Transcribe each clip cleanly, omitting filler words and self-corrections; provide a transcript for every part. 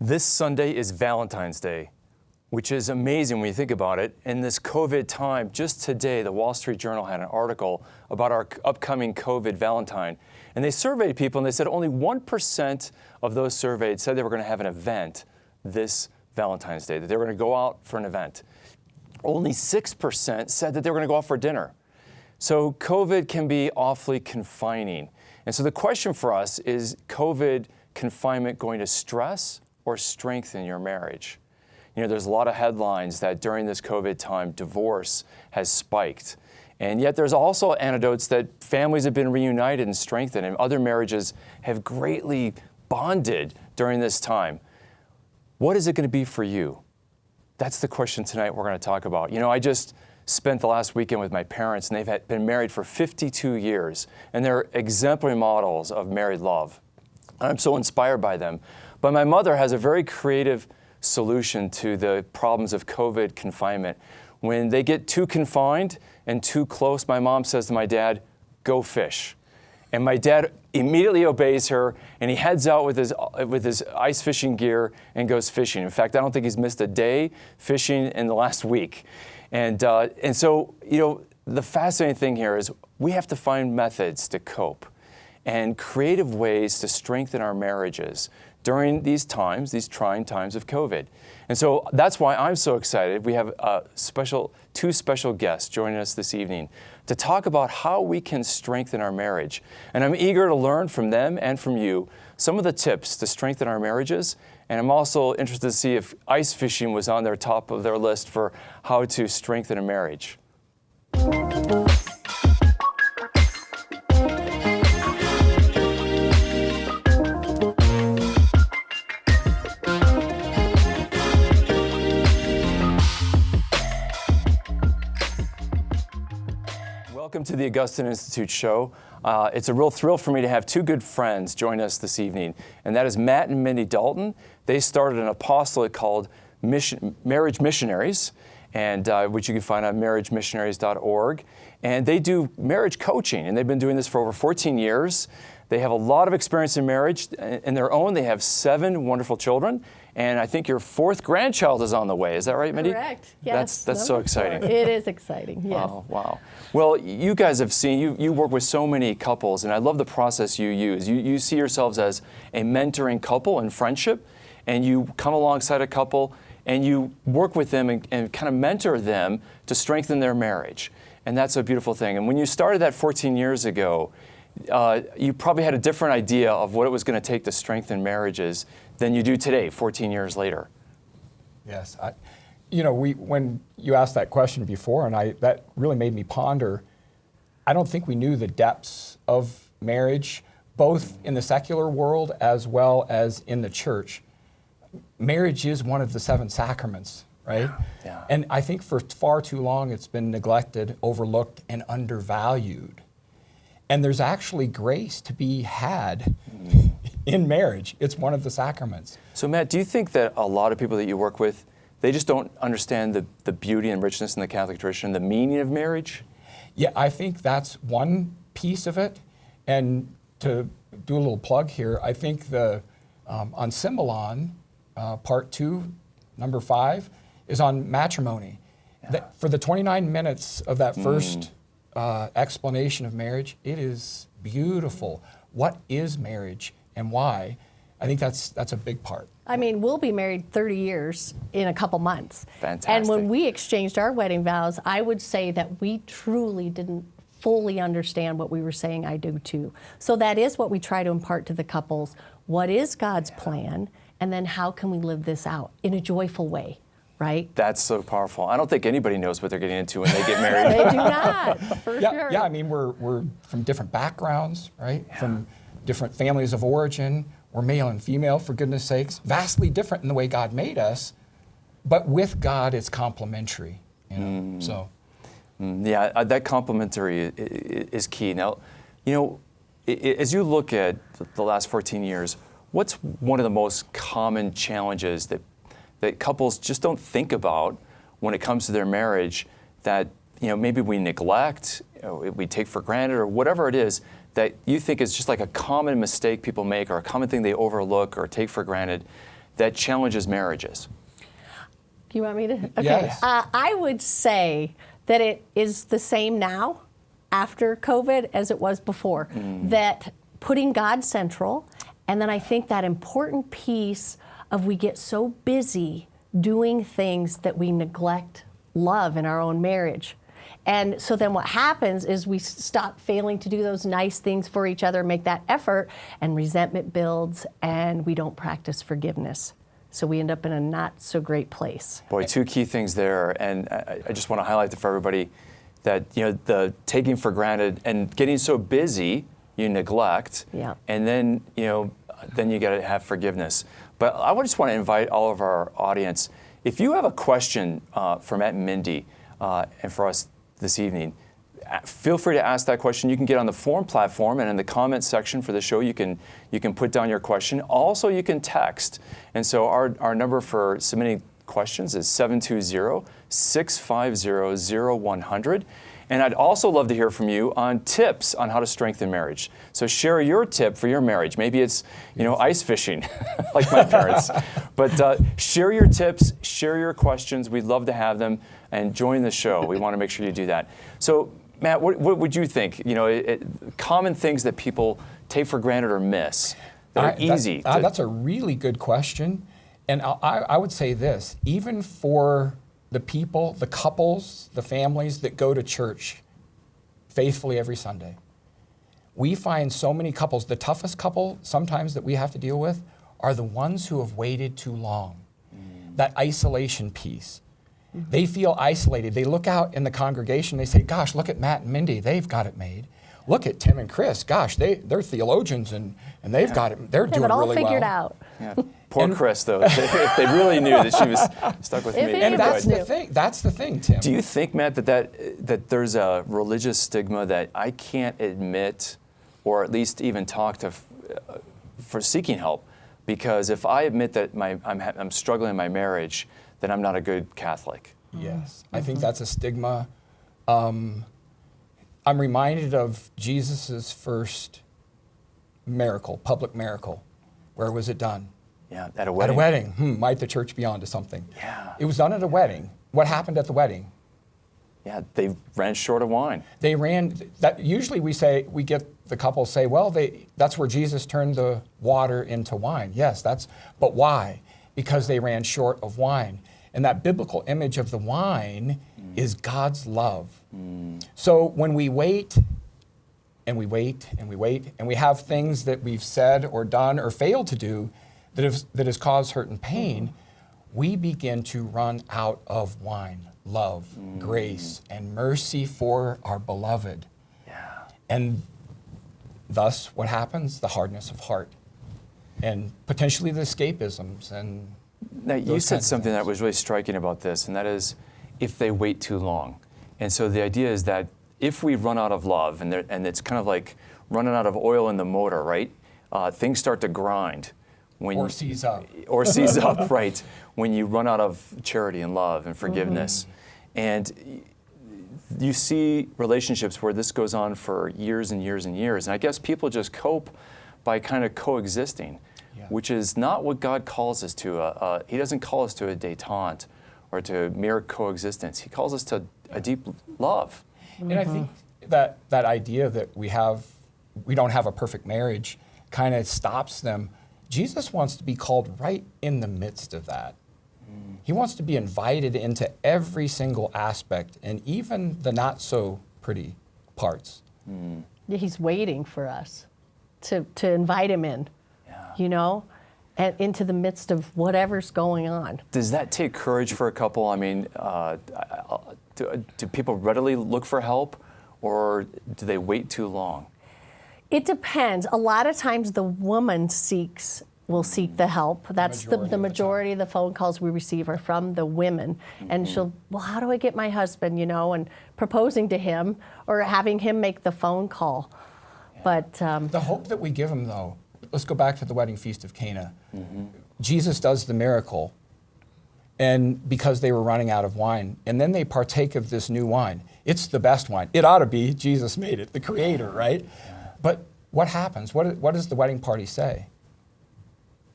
This Sunday is Valentine's Day, which is amazing when you think about it. In this COVID time, just today, the Wall Street Journal had an article about our upcoming COVID Valentine. And they surveyed people and they said only 1% of those surveyed said they were going to have an event this Valentine's Day, that they were going to go out for an event. Only 6% said that they were going to go out for dinner. So COVID can be awfully confining. And so the question for us is COVID confinement going to stress or strengthen your marriage? You know, there's a lot of headlines that during this COVID time, divorce has spiked. And yet there's also anecdotes that families have been reunited and strengthened, and other marriages have greatly bonded during this time. What is it going to be for you? That's the question tonight we're going to talk about. You know, I just spent the last weekend with my parents, and they've been married for 52 years, and they're exemplary models of married love. I'm so inspired by them. But my mother has a very creative solution to the problems of COVID confinement. When they get too confined and too close, my mom says to my dad, "Go fish." And my dad immediately obeys her, and he heads out with his ice fishing gear and goes fishing. In fact, I don't think he's missed a day fishing in the last week. And so, you know, the fascinating thing here is we have to find methods to cope and creative ways to strengthen our marriages during these times, these trying times of COVID. And so that's why I'm so excited. We have two special guests joining us this evening to talk about how we can strengthen our marriage. And I'm eager to learn from them and from you some of the tips to strengthen our marriages. And I'm also interested to see if ice fishing was on their top of their list for how to strengthen a marriage. Welcome to the Augustine Institute Show. It's a real thrill for me to have two good friends join us this evening, and that is Matt and Mindy Dalton. They started an apostolate called Marriage Missionaries, and which you can find on marriagemissionaries.org. And they do marriage coaching, and they've been doing this for over 14 years. They have a lot of experience in marriage in their own. They have 7 wonderful children, and I think your 4th grandchild is on the way. Is that right, Mindy? Correct. Yes. That's so exciting. It is exciting. Yes. Wow. Well, you guys have seen, you work with so many couples, and I love the process you use. You see yourselves as a mentoring couple in friendship, and you come alongside a couple, and you work with them and kind of mentor them to strengthen their marriage. And that's a beautiful thing. And when you started that 14 years ago, you probably had a different idea of what it was going to take to strengthen marriages than you do today, 14 years later. Yes. When you asked that question before, and that really made me ponder, I don't think we knew the depths of marriage, both in the secular world as well as in the church. Marriage is one of the 7 sacraments, right? Yeah. And I think for far too long it's been neglected, overlooked, and undervalued. And there's actually grace to be had in marriage. It's one of the sacraments. So Matt, do you think that a lot of people that you work with, they just don't understand the beauty and richness in the Catholic tradition, the meaning of marriage? Yeah, I think that's one piece of it. And to do a little plug here, I think on Symbolon, part 2, number 5, is on matrimony. Yeah. For the 29 minutes of that first explanation of marriage, it is beautiful. What is marriage and why? I think that's a big part. I mean, we'll be married 30 years in a couple months. Fantastic. And when we exchanged our wedding vows, I would say that we truly didn't fully understand what we were saying I do too. So that is what we try to impart to the couples. What is God's plan? And then how can we live this out in a joyful way? Right? That's so powerful. I don't think anybody knows what they're getting into when they get married. They do not, for sure. Yeah, I mean, we're from different backgrounds, right? Yeah. From different families of origin. We're male and female, for goodness sakes. Vastly different in the way God made us, but with God, it's complementary. You know? Yeah, that complementary is key. Now, you know, as you look at the last 14 years, what's one of the most common challenges that couples just don't think about when it comes to their marriage that, you know, maybe we neglect, we take for granted, or whatever it is that you think is just like a common mistake people make or a common thing they overlook or take for granted that challenges marriages? You want me to? Okay. Yes. I would say that it is the same now after COVID as it was before. That putting God central, and then I think that important piece of we get so busy doing things that we neglect love in our own marriage. And so then what happens is we stop failing to do those nice things for each other, make that effort, and resentment builds, and we don't practice forgiveness. So we end up in a not so great place. Boy, two key things there, and I just want to highlight for everybody that, you know, the taking for granted and getting so busy, you neglect, Yeah. and then, you know, then you got to have forgiveness. But I just want to invite all of our audience, if you have a question for Matt and Mindy and for us this evening, feel free to ask that question. You can get on the forum platform, and in the comments section for the show, you can put down your question. Also, you can text. And so our number for submitting questions is 720-650-0100. And I'd also love to hear from you on tips on how to strengthen marriage. So share your tip for your marriage. Maybe it's, you know, ice fishing, like my parents. But share your tips, share your questions. We'd love to have them, and join the show. We want to make sure you do that. So Matt, what would you think? You know, common things that people take for granted or miss that are easy. That's a really good question. And I would say this, even for the people, the couples, the families that go to church faithfully every Sunday, we find so many couples, the toughest couple sometimes that we have to deal with are the ones who have waited too long. That isolation piece. They feel isolated. They look out in the congregation, they say, gosh, look at Matt and Mindy, they've got it made. Look at Tim and Chris, gosh, they're theologians and they've got it, they're doing Have it all really well. figured out. Yeah. Poor Chris, though, if they really knew that she was stuck with me. And that's Good. the thing. That's the thing, Tim. Do you think, Matt, that there's a religious stigma that I can't admit, or at least even talk to for seeking help? Because if I admit that I'm struggling in my marriage, then I'm not a good Catholic. Yes, I think that's a stigma. I'm reminded of Jesus's first miracle, public miracle. Where was it done? Yeah, at a wedding. At a wedding. Might the church be onto something? Yeah. It was done at a wedding. What happened at the wedding? Yeah, they ran short of wine. They ran. That usually we get the couple say, well, that's where Jesus turned the water into wine. Yes, but why? Because they ran short of wine. And that biblical image of the wine is God's love. So when we wait, and we wait, and we wait, and we have things that we've said or done or failed to do that has caused hurt and pain, we begin to run out of wine, love, grace, and mercy for our beloved. Yeah. And thus, what happens? The hardness of heart, and potentially the escapisms. And now, you said something that was really striking about this, and that is if they wait too long. And so the idea is that if we run out of love, and it's kind of like running out of oil in the motor, right? Things start to grind. Or seize up. Or seize up, right, when you run out of charity and love and forgiveness. And you see relationships where this goes on for years and years and years. And I guess people just cope by kind of coexisting, which is not what God calls us to. He doesn't call us to a détente or to mere coexistence. He calls us to a deep love. And I think that idea that we don't have a perfect marriage kind of stops them. Jesus wants to be called right in the midst of that. He wants to be invited into every single aspect, and even the not so pretty parts. Yeah, he's waiting for us to invite him in, you know, and into the midst of whatever's going on. Does that take courage for a couple? I mean, do people readily look for help, or do they wait too long? It depends. A lot of times the woman will seek the help. That's the majority of the phone calls we receive are from the women. And she'll, well, how do I get my husband, you know, and proposing to him or having him make the phone call. But the hope that we give them, though, let's go back to the wedding feast of Cana. Jesus does the miracle, and because they were running out of wine, and then they partake of this new wine. It's the best wine. It ought to be. Jesus made it, the creator, right? But what happens? What does the wedding party say?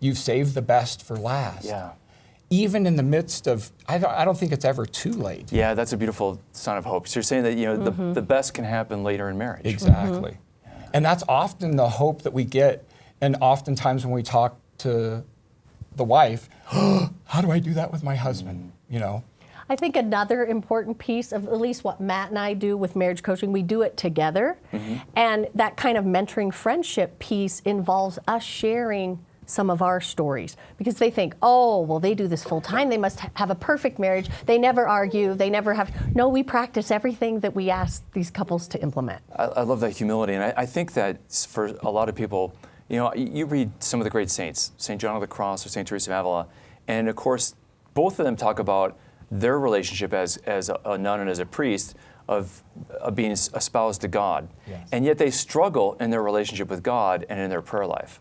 you've saved the best for last. Yeah. Even in the midst of, I don't think it's ever too late. Yeah, that's a beautiful sign of hope. So you're saying that, the best can happen later in marriage. Exactly. And that's often the hope that we get. And oftentimes when we talk to the wife, how do I do that with my husband? I think another important piece of at least what Matt and I do with marriage coaching, we do it together. And that kind of mentoring friendship piece involves us sharing some of our stories, because they think, oh, well, they do this full time. They must have a perfect marriage. They never argue. They never have. No, we practice everything that we ask these couples to implement. I love that humility. And I think that for a lot of people, you read some of the great saints, St. John of the Cross or St. Teresa of Avila, and of course, both of them talk about their relationship as a nun and as a priest of being espoused to God. Yes. And yet they struggle in their relationship with God and in their prayer life.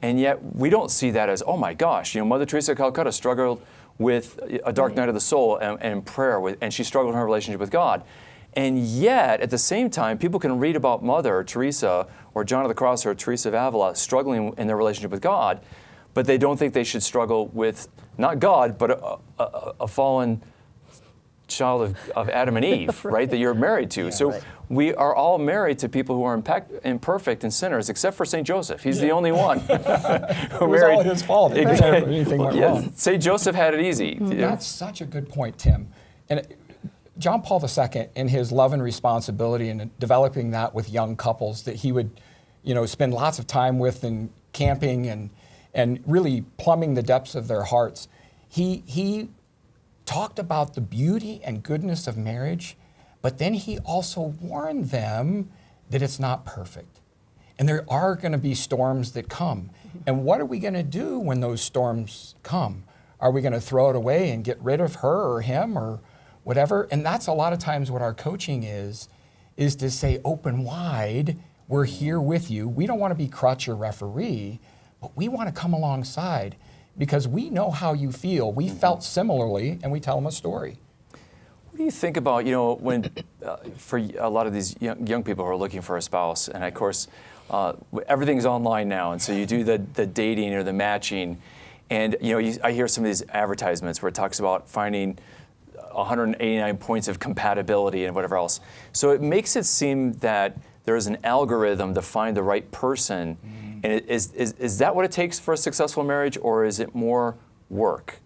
And yet we don't see that as, oh my gosh, Mother Teresa of Calcutta struggled with a dark night of the soul and prayer, and she struggled in her relationship with God. And yet, at the same time, people can read about Mother Teresa or John of the Cross or Teresa of Avila struggling in their relationship with God, but they don't think they should struggle with, not God, but a fallen child of Adam and Eve, right, that you're married to. So we are all married to people who are imperfect and sinners, except for St. Joseph. He's the only one who It was all his fault. Anything went wrong. St. Joseph had it easy. That's such a good point, Tim. And John Paul II, in his love and responsibility and developing that with young couples that he would, spend lots of time with and camping and really plumbing the depths of their hearts, he talked about the beauty and goodness of marriage, but then he also warned them that it's not perfect. And there are going to be storms that come. And what are we going to do when those storms come? Are we going to throw it away and get rid of her or him or whatever? And that's a lot of times what our coaching is to say open wide, we're here with you. We don't want to be crutch or referee, but we want to come alongside because we know how you feel. We felt similarly, and we tell them a story. What do you think about, when for a lot of these young people who are looking for a spouse, and of course, everything's online now, and so you do the dating or the matching, and I hear some of these advertisements where it talks about finding 189 points of compatibility and whatever else. So it makes it seem that there is an algorithm to find the right person. And is that what it takes for a successful marriage, or is it more work?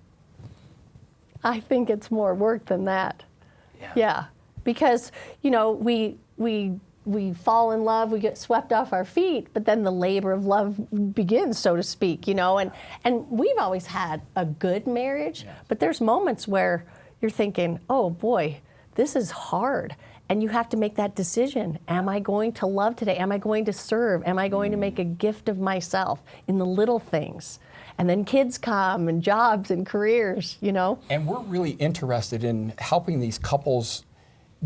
I think it's more work than that. Yeah. Because, we fall in love, we get swept off our feet, but then the labor of love begins, so to speak, and we've always had a good marriage, but there's moments where you're thinking, oh boy, this is hard. And you have to make that decision. Am I going to love today? Am I going to serve? Am I going to make a gift of myself in the little things? And then kids come and jobs and careers, And we're really interested in helping these couples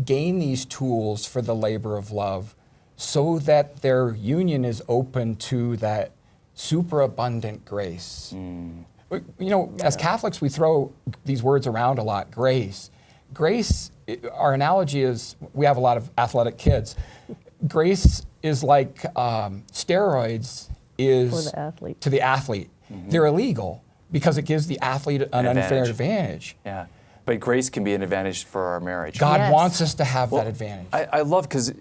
gain these tools for the labor of love so that their union is open to that superabundant grace. As Catholics, we throw these words around a lot, grace. Grace, our analogy is, we have a lot of athletic kids. Grace is like steroids is to the athlete. They're illegal because it gives the athlete an unfair advantage. Yeah, but grace can be an advantage for our marriage. God wants us to have that advantage. I love, because,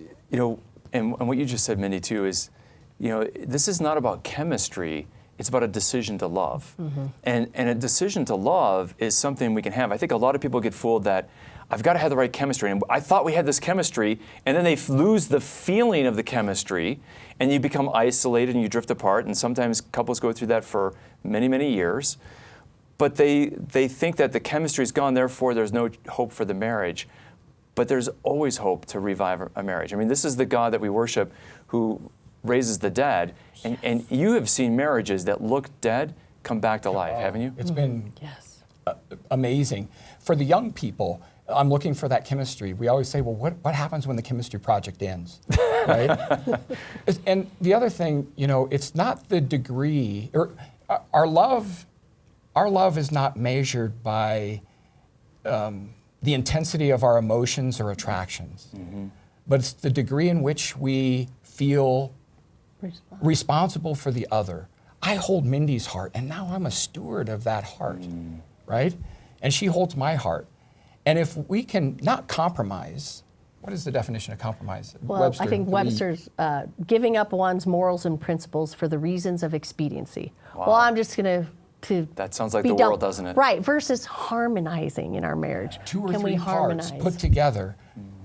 and what you just said, Mindy, too, is, this is not about chemistry. It's about a decision to love. And a decision to love is something we can have. I think a lot of people get fooled that I've got to have the right chemistry. And I thought we had this chemistry, and then they lose the feeling of the chemistry, and you become isolated and you drift apart. And sometimes couples go through that for many, many years. But they think that the chemistry is gone, therefore there's no hope for the marriage. But there's always hope to revive a marriage. I mean, this is the God that we worship who raises the dead. And you have seen marriages that look dead come back to life, haven't you? It's been amazing. For the young people, I'm looking for that chemistry. We always say, well, what happens when the chemistry project ends, right? And the other thing, it's not the degree, or our love is not measured by the intensity of our emotions or attractions, but it's the degree in which we feel responsible for the other. I hold Mindy's heart, and now I'm a steward of that heart, right? And she holds my heart. And if we can not compromise, what is the definition of compromise? Well, I think Webster's giving up one's morals and principles for the reasons of expediency. Wow. Well, I'm just going to That sounds like the world, doesn't it? Right, versus harmonizing in our marriage. Two or Can we three harmonize? parts put together.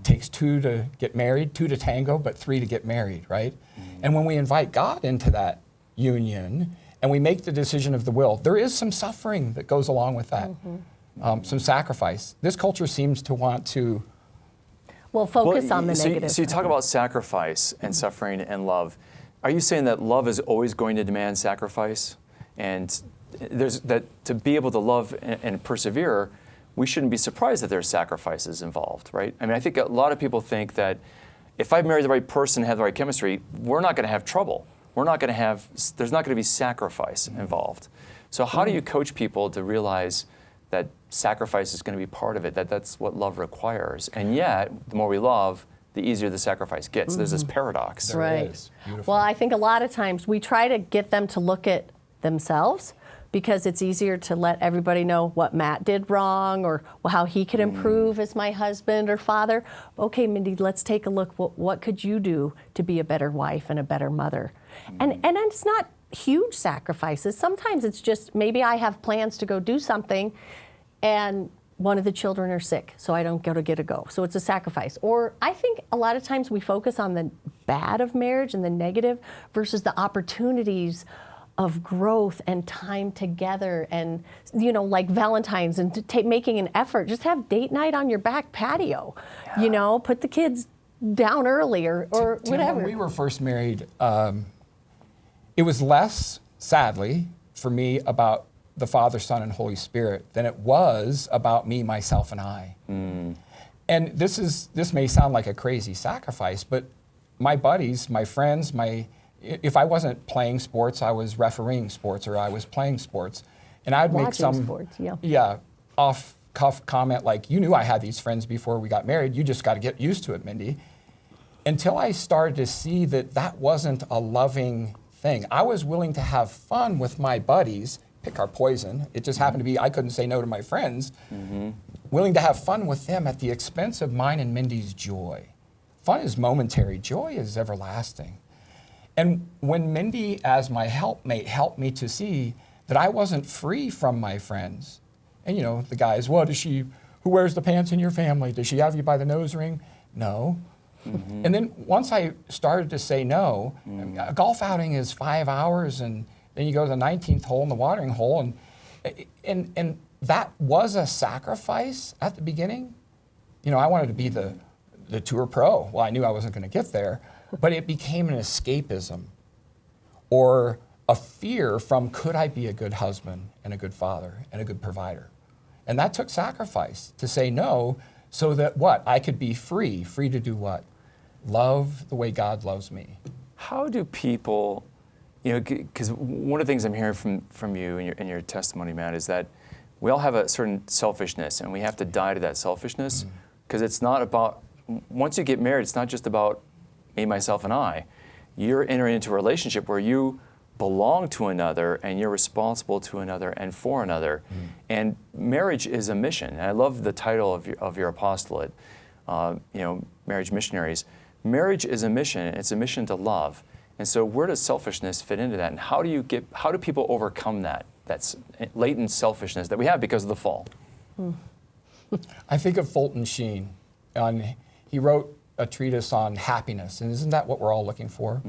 Takes two to get married, two to tango, but three to get married, right? And when we invite God into that union and we make the decision of the will, there is some suffering that goes along with that, some sacrifice. This culture seems to want to. Well, focus on the so negative. So you talk about sacrifice and suffering and love. Are you saying that love is always going to demand sacrifice? And there's that to be able to love and persevere, we shouldn't be surprised that there's sacrifices involved, right? I mean, I think a lot of people think that if I marry the right person and have the right chemistry, we're not going to have trouble. There's not going to be sacrifice involved. So how do you coach people to realize that sacrifice is going to be part of it, that that's what love requires? And yet, the more we love, the easier the sacrifice gets. There's this paradox. There Right. it is. Beautiful. Well, I think a lot of times we try to get them to look at themselves because it's easier to let everybody know what Matt did wrong or how he could improve as my husband or father. Okay, Mindy, let's take a look. What could you do to be a better wife and a better mother? And it's not huge sacrifices. Sometimes it's just maybe I have plans to go do something and one of the children are sick, so I don't get to go. So it's a sacrifice. Or I think a lot of times we focus on the bad of marriage and the negative versus the opportunities of growth and time together and, like Valentine's and making an effort. Just have date night on your back patio, put the kids down early or Tim, whatever. when we were first married, it was less, sadly, for me about the Father, Son, and Holy Spirit than it was about me, myself, and I. And this may sound like a crazy sacrifice, but my buddies, my friends, if I wasn't playing sports, I was refereeing sports or I was playing sports. And I'd make some sports, off-cuff comment like, you knew I had these friends before we got married. You just got to get used to it, Mindy. Until I started to see that that wasn't a loving thing. I was willing to have fun with my buddies, pick our poison. It just happened to be I couldn't say no to my friends. Willing to have fun with them at the expense of mine and Mindy's joy. Fun is momentary. Joy is everlasting. And when Mindy, as my helpmate, helped me to see that I wasn't free from my friends, and the guys, well, who wears the pants in your family? Does she have you by the nose ring? No. And then once I started to say no, a golf outing is 5 hours, and then you go to the 19th hole in the watering hole, and that was a sacrifice at the beginning. I wanted to be the tour pro. Well, I knew I wasn't going to get there. But it became an escapism or a fear from could I be a good husband and a good father and a good provider? And that took sacrifice to say no so that I could be free to do what? Love the way God loves me. How do people, because one of the things I'm hearing from you in your testimony, Matt, is that we all have a certain selfishness and we have to die to that selfishness because it's not about, once you get married, it's not just about me, myself, and I. You're entering into a relationship where you belong to another and you're responsible to another and for another. And marriage is a mission. And I love the title of your apostolate, Marriage Missionaries. Marriage is a mission. It's a mission to love. And so where does selfishness fit into that? And how do people overcome that's latent selfishness that we have because of the fall? I think of Fulton Sheen. He wrote a treatise on happiness, and isn't that what we're all looking for?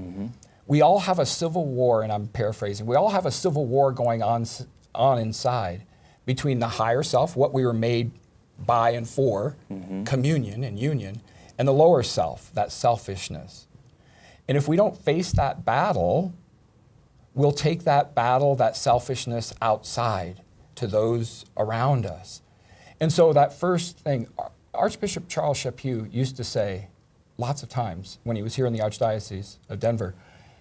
We all have a civil war, and I'm paraphrasing, we all have a civil war going on inside between the higher self, what we were made by and for, communion and union, and the lower self, that selfishness. And if we don't face that battle, we'll take that battle, that selfishness outside to those around us. And so that first thing, Archbishop Charles Chaput used to say lots of times when he was here in the Archdiocese of Denver,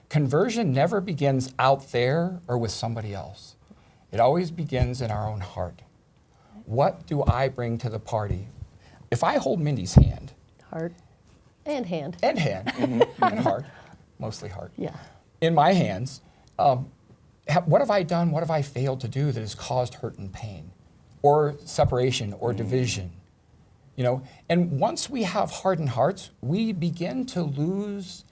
conversion never begins out there or with somebody else. It always begins in our own heart. What do I bring to the party? If I hold Mindy's hand. Heart and hand. And hand, and heart, mostly heart. Yeah. In my hands, what have I done? What have I failed to do that has caused hurt and pain, or separation, or division? You know, and once we have hardened hearts, we begin to lose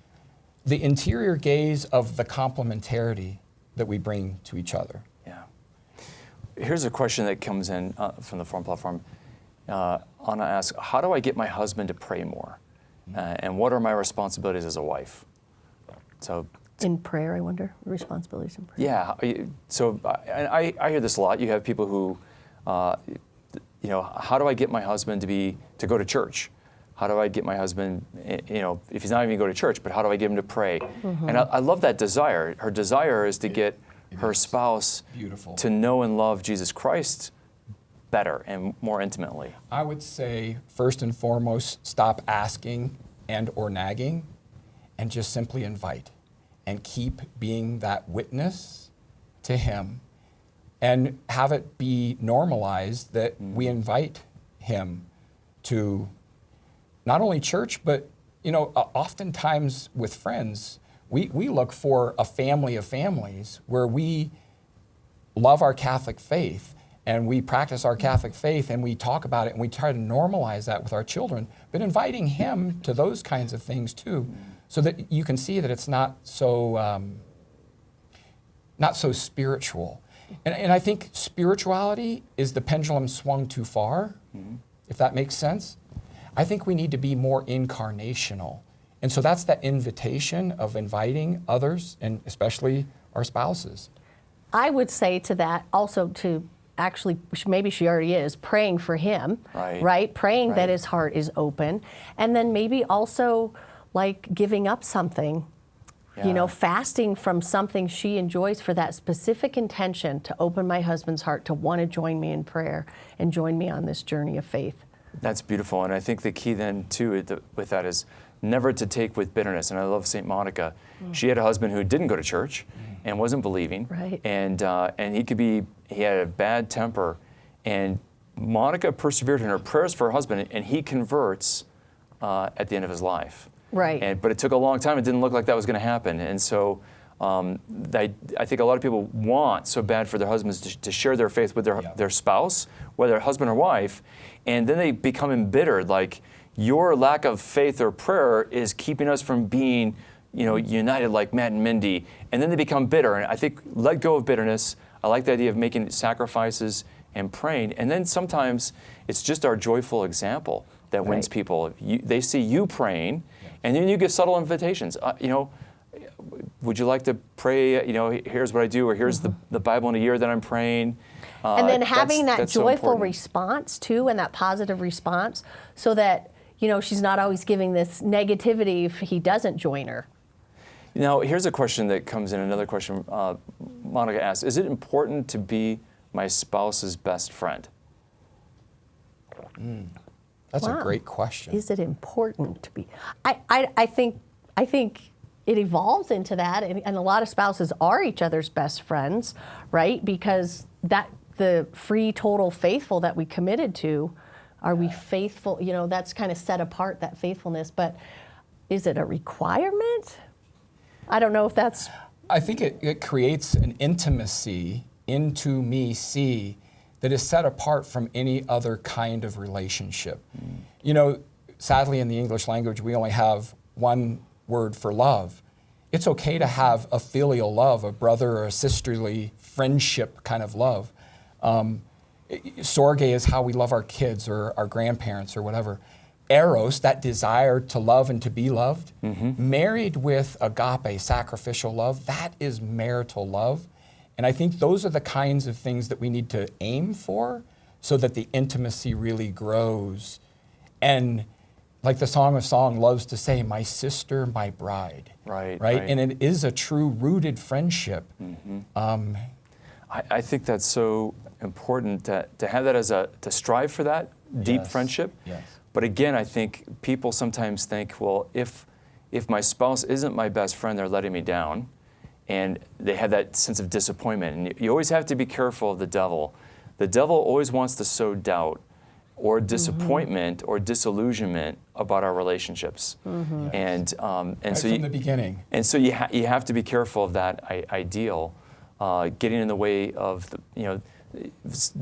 the interior gaze of the complementarity that we bring to each other. Yeah. Here's a question that comes in from the forum platform. Anna asks, how do I get my husband to pray more? And what are my responsibilities as a wife? So In prayer, I wonder, responsibilities in prayer. yeah, so I hear this a lot. You have people who, you know, how do I get my husband to go to church? How do I get my husband, you know, if he's not even going to go to church, but how do I get him to pray? And I love that desire. Her desire is to get her spouse to know and love Jesus Christ better and more intimately. I would say, first and foremost, stop asking and or nagging, and just simply invite, and keep being that witness to him, and have it be normalized that we invite him to not only church, but you know, oftentimes with friends, we look for a family of families where we love our Catholic faith and we practice our Catholic faith and we talk about it and we try to normalize that with our children, but inviting him to those kinds of things too, so that you can see that it's not so spiritual. And I think spirituality is the pendulum swung too far, if that makes sense. I think we need to be more incarnational. And so that's that invitation of inviting others, and especially our spouses. I would say to that also to actually, maybe she already is, praying for him, right? Praying that his heart is open. And then maybe also like giving up something, you know, fasting from something she enjoys for that specific intention to open my husband's heart to want to join me in prayer and join me on this journey of faith. That's beautiful. And I think the key then too with that is never to take with bitterness. And I love St. Monica. She had a husband who didn't go to church and wasn't believing. And he had a bad temper. And Monica persevered in her prayers for her husband, and he converts at the end of his life. But it took a long time. It didn't look like that was going to happen. And so I think a lot of people want so bad for their husbands to share their faith with their spouse, whether husband or wife, and then they become embittered, like your lack of faith or prayer is keeping us from being, you know, united like Matt and Mindy, and then they become bitter. And I think let go of bitterness. I like the idea of making sacrifices and praying, and then sometimes it's just our joyful example that wins people. They see you praying, and then you give subtle invitations. You know, would you like to pray? You know, here's what I do, or here's the Bible in a year that I'm praying. And then having that joyful so response too, and that positive response, so that, you know, she's not always giving this negativity if he doesn't join her. Now, here's a question that comes in, another question Monica asked. Is it important to be my spouse's best friend? That's a great question. Is it important to be? I think it evolves into that, and a lot of spouses are each other's best friends, right? Because that the free, total, faithful that we committed to, are we faithful? You know, that's kind of set apart, that faithfulness. But is it a requirement? I don't know if that's. I think it creates an intimacy into me see that is set apart from any other kind of relationship. You know, sadly in the English language, we only have one word for love. It's okay to have a filial love, a brother or a sisterly friendship kind of love. Storge is how we love our kids or our grandparents or whatever. Eros, that desire to love and to be loved, married with agape, sacrificial love, that is marital love. And I think those are the kinds of things that we need to aim for so that the intimacy really grows. And like the Song of Song loves to say, my sister, my bride. Right? And it is a true rooted friendship. I think that's so important to have that to strive for that deep friendship. But again, I think people sometimes think, well, if my spouse isn't my best friend, they're letting me down. And they have that sense of disappointment. And you always have to be careful of the devil. The devil always wants to sow doubt or disappointment or disillusionment about our relationships. And so from the beginning. And so you have to be careful of that ideal. getting in the way of the,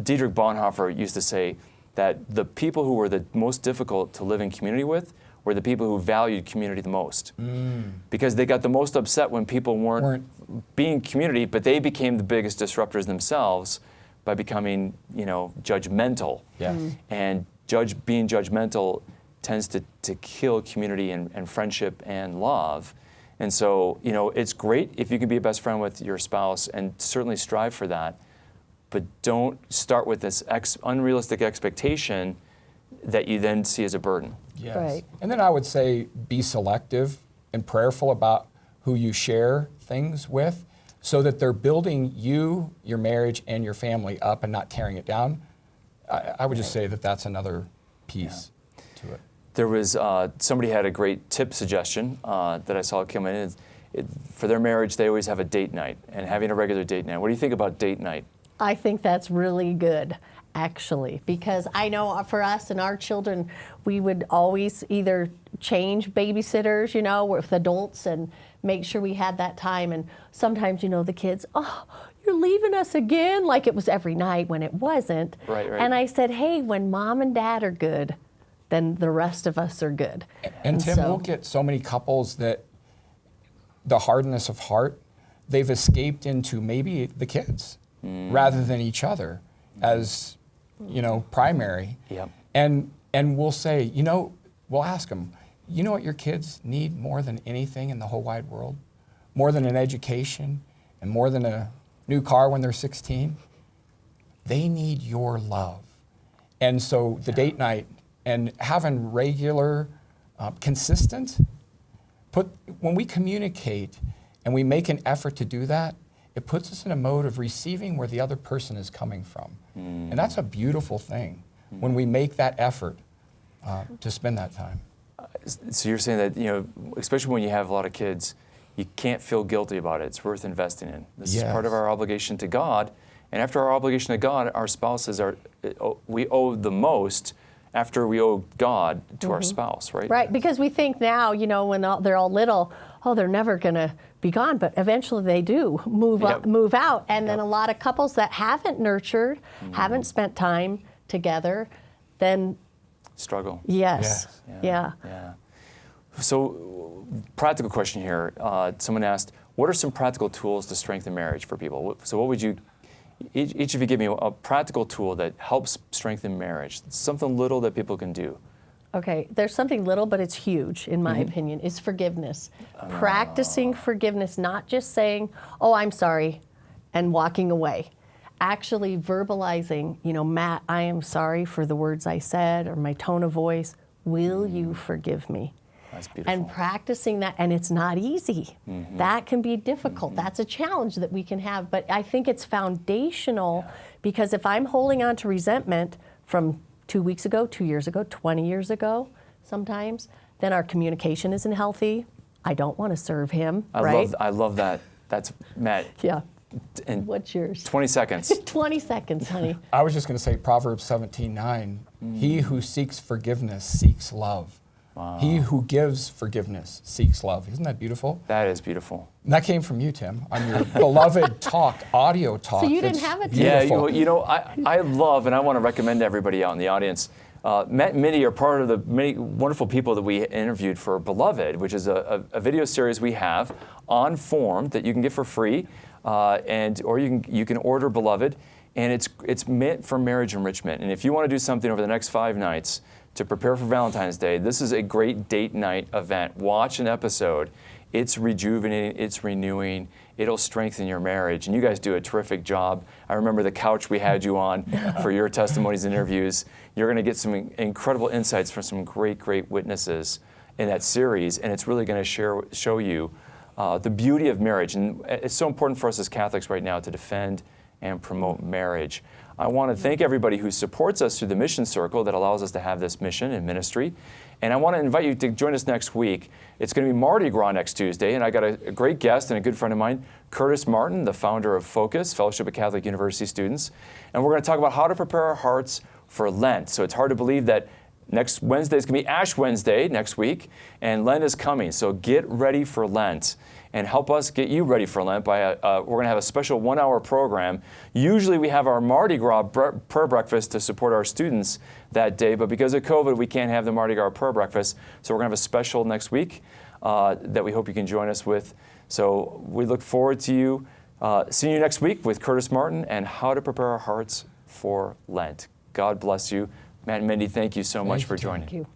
Dietrich Bonhoeffer used to say that the people who were the most difficult to live in community with were the people who valued community the most. Because they got the most upset when people weren't being community, but they became the biggest disruptors themselves by becoming, judgmental. Yes. And being judgmental tends to kill community and friendship and love. And so, it's great if you can be a best friend with your spouse, and certainly strive for that. But don't start with this unrealistic expectation that you then see as a burden. Yes. Right. And then I would say be selective and prayerful about who you share things with, so that they're building you, your marriage, and your family up and not tearing it down. I would just say that that's another piece to it. There was, somebody had a great tip suggestion that I saw come in. For their marriage, they always have a date night, and having a regular date night. What do you think about date night? I think that's really good, actually, because I know for us and our children, we would always either change babysitters, with adults, and make sure we had that time. And sometimes, the kids, oh, you're leaving us again, like it was every night when it wasn't. Right. And I said, hey, when mom and dad are good, then the rest of us are good. And Tim, we'll get so many couples that the hardness of heart, they've escaped into maybe the kids rather than each other as, primary. Yep. And we'll say, we'll ask them, you know what your kids need more than anything in the whole wide world? More than an education and more than a new car when they're 16? They need your love. And so the date night and having regular, consistent, when we communicate and we make an effort to do that, it puts us in a mode of receiving where the other person is coming from. And that's a beautiful thing when we make that effort to spend that time. So you're saying that, especially when you have a lot of kids, you can't feel guilty about it. It's worth investing in. This is part of our obligation to God. And after our obligation to God, our spouses we owe the most after we owe God to our spouse, right? Right, because we think now, when they're all little, they're never going to be gone, but eventually they do move out. And then a lot of couples that haven't nurtured, haven't spent time together, then struggle. Yes. Yeah. So, practical question here. Someone asked, what are some practical tools to strengthen marriage for people? So what would you, each of you give me a practical tool that helps strengthen marriage, something little that people can do. Okay, there's something little, but it's huge, in my opinion, is forgiveness. Practicing forgiveness, not just saying, oh, I'm sorry, and walking away. Actually verbalizing, Matt, I am sorry for the words I said or my tone of voice. Will you forgive me? That's beautiful. And practicing that, and it's not easy. That can be difficult. That's a challenge that we can have, but I think it's foundational because if I'm holding on to resentment from 2 weeks ago, 2 years ago, 20 years ago, sometimes, then our communication isn't healthy. I don't want to serve him, right? I love that. That's Matt. Yeah. And What's yours? 20 seconds. 20 seconds, honey. I was just going to say Proverbs 17:9. He who seeks forgiveness seeks love. Wow. He who gives forgiveness seeks love. Isn't that beautiful? That is beautiful. And that came from you, Tim, on your beloved audio talk. So you didn't have it, Tim? Yeah, I love, and I want to recommend to everybody out in the audience, Matt and Mindy are part of the many wonderful people that we interviewed for Beloved, which is a video series we have on form that you can get for free, or you can order Beloved, and it's meant for marriage enrichment. And if you want to do something over the next 5 nights to prepare for Valentine's Day, this is a great date night event. Watch an episode. It's rejuvenating, it's renewing, it'll strengthen your marriage. And you guys do a terrific job. I remember the couch we had you on for your testimonies and interviews. You're going to get some incredible insights from some great, great witnesses in that series, and it's really going to show you the beauty of marriage. And it's so important for us as Catholics right now to defend and promote marriage. I want to thank everybody who supports us through the Mission Circle that allows us to have this mission and ministry. And I want to invite you to join us next week. It's going to be Mardi Gras next Tuesday, and I got a great guest and a good friend of mine, Curtis Martin, the founder of Focus, Fellowship of Catholic University Students. And we're going to talk about how to prepare our hearts for Lent. So it's hard to believe that Next Wednesday is going to be Ash Wednesday next week, and Lent is coming. So get ready for Lent and help us get you ready for Lent by we're going to have a special 1-hour program. Usually we have our Mardi Gras prayer breakfast to support our students that day, but because of COVID, we can't have the Mardi Gras prayer breakfast. So we're going to have a special next week that we hope you can join us with. So we look forward to you seeing you next week with Curtis Martin and how to prepare our hearts for Lent. God bless you. Matt and Mindy, thank you so much for joining. Thank you.